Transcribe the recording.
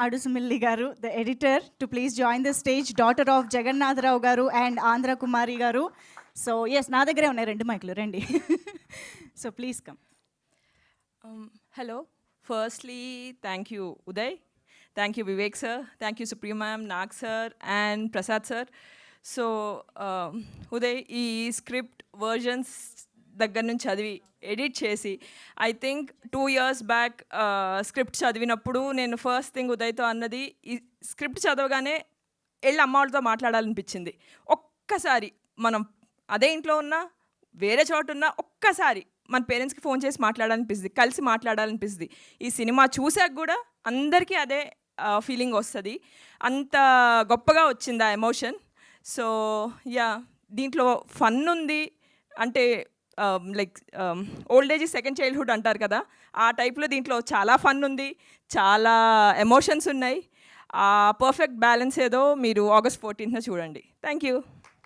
Adusumelli garu, the editor, to please join the stage, daughter of Jagannath Rao garu and Andhra Kumari garu. So yes, na daggare unnai rendu మైకులు రండి. So please come. Hello. Firstly, thank you Uday. Thank you Vivek sir. Thank you Supriya ma'am, Nag sir and Prasad sir. So Uday, ఈ script versions దగ్గర నుంచి చదివి edit చేసి I think 2 years back script చదివినప్పుడు నేను first thing ఉదయ్తో అన్నది, ఈ script చదవగానే వెళ్ళి అమ్మ వాళ్ళతో మాట్లాడాలనిపించింది. ఒక్కసారి మనం అదే ఇంట్లో ఉన్నా వేరే చోట ఉన్నా ఒక్కసారి మన పేరెంట్స్కి ఫోన్ చేసి మాట్లాడాలనిపిస్తుంది, కలిసి మాట్లాడాలనిపిస్తుంది. ఈ సినిమా చూసాక కూడా అందరికీ అదే ఫీలింగ్ వస్తుంది. అంత గొప్పగా వచ్చింది ఆ ఎమోషన్. సో యా, దీంట్లో ఫన్ ఉంది. అంటే like old age second childhood అంటారు కదా, ఆ టైప్లో దీంట్లో చాలా ఫన్ ఉంది, చాలా ఎమోషన్స్ ఉన్నాయి. ఆ పర్ఫెక్ట్ బ్యాలెన్స్ ఏదో మీరు August 14th చూడండి. Thank you.